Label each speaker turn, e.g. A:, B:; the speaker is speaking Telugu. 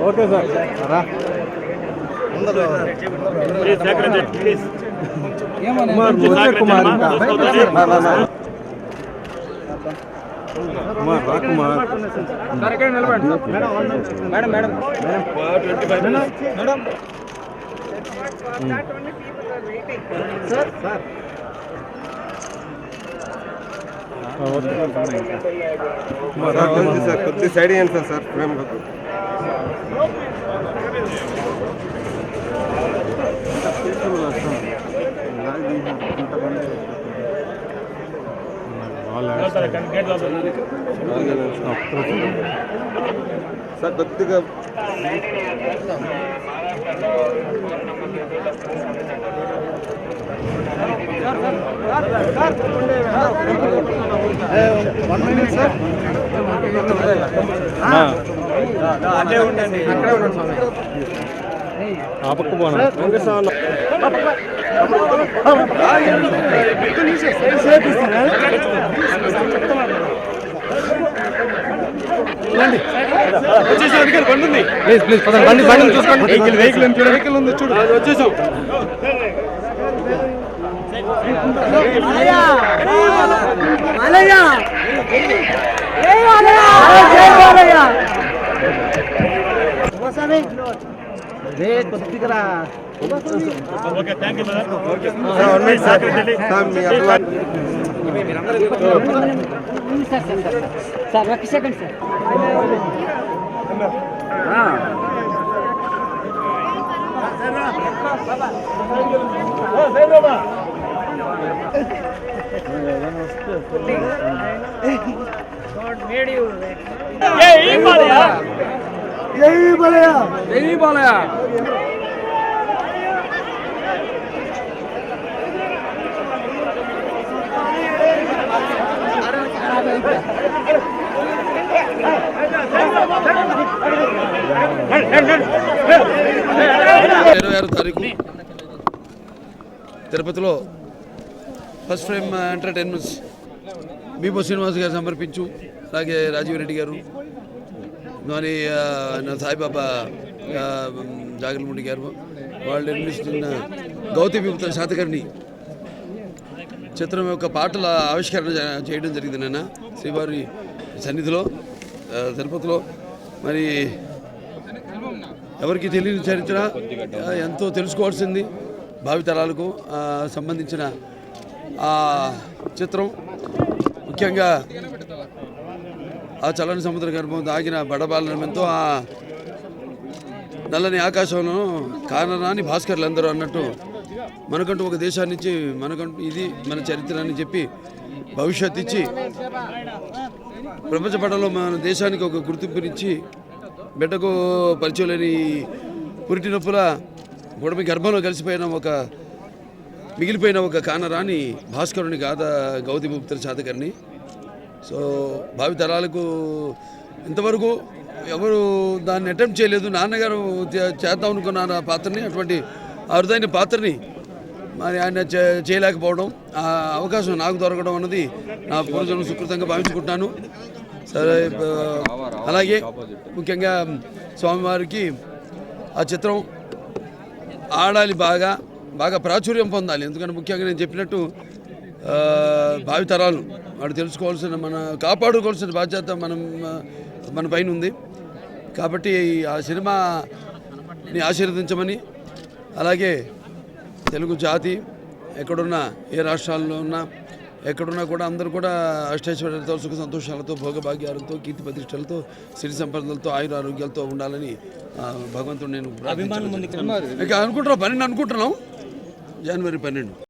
A: ఓకే సార్ రా కుమార్ మేడం మేడం
B: సార్ కొద్ది సైడ్ అయ్యాను సార్ ఫ్రేమ్ సార్ కొద్దిగా
A: అదే ఉండండి అక్కడే ఉండండి స్వామి ఆపక్కు పోనా ప్లీజ్ ప్లీజ్ బండి బండి చూసుకోండి వెహికల్ ఉంది చూడు వచ్చేసాం
C: సార్ ఒక సెకండ్ సార్
D: తారీఖు తిరుపతిలో ఫస్ట్ ఫ్రేమ్ ఎంటర్టైన్మెంట్స్ బీబో శ్రీనివాస్ గారు సమర్పించు, అలాగే రాజీవ్ రెడ్డి గారు, మరి సాయిబాబా జాగర్లముడి గారు వాళ్ళు నిర్మిస్తున్న గౌతమి విపుత్ర శాతకర్ణి చిత్రం యొక్క పాటల ఆవిష్కరణ చేయడం జరిగింది నిన్న శ్రీవారి సన్నిధిలో తిరుపతిలో. మరి ఎవరికి తెలియని చరిత్ర ఎంతో తెలుసుకోవాల్సింది భావితరాలకు సంబంధించిన ఆ చిత్రం. ముఖ్యంగా ఆ చల్లని సముద్ర గర్భం దాగిన బడబాలనంతో ఆ నల్లని ఆకాశంలో కానరాని భాస్కర్లు అందరూ అన్నట్టు మనకంటూ ఒక దేశాన్ని ఇచ్చి మనకంటూ ఇది మన చరిత్ర అని చెప్పి భవిష్యత్తు ఇచ్చి ప్రపంచ పటంలో మన దేశానికి ఒక గుర్తింపునిచ్చి బిడ్డకు పరిచయం లేని పురిటి నొప్పుల గొడవ గర్భంలో కలిసిపోయిన మిగిలిపోయిన ఒక కానరాని భాస్కరుని గాథ గౌతమి విపుత్ర శాతకర్ణి. సో భావితరాలకు ఇంతవరకు ఎవరు దాన్ని అటెంప్ట్ చేయలేదు. నాన్నగారు చేద్దాం అనుకున్న పాత్రని, అటువంటి అరుదైన పాత్రని మరి ఆయన చేయలేకపోవడం, ఆ అవకాశం నాకు దొరకడం అన్నది నా పూర్వజన్మ సుకృతంగా భావించుకుంటున్నాను. సరే, అలాగే ముఖ్యంగా స్వామివారికి ఆ చిత్రం ఆడాలి, బాగా ప్రాచుర్యం పొందాలి. ఎందుకంటే ముఖ్యంగా నేను చెప్పినట్టు భావితరాలు వాడు తెలుసుకోవాల్సిన, కాపాడుకోవాల్సిన బాధ్యత మన పైన ఉంది. కాబట్టి ఆ సినిమాని ఆశీర్వదించమని, అలాగే తెలుగు జాతి ఎక్కడున్నా, ఏ రాష్ట్రాల్లో ఉన్నా, ఎక్కడున్నా కూడా అందరూ కూడా అష్టైశ్వర్యాలతో, సుఖ సంతోషాలతో, భోగభాగ్యాలతో, కీర్తి ప్రతిష్టలతో, సిరి సంపదలతో, ఆయుర ఆరోగ్యాలతో ఉండాలని భగవంతుడు నేను అనుకుంటున్నాం. జనవరి 12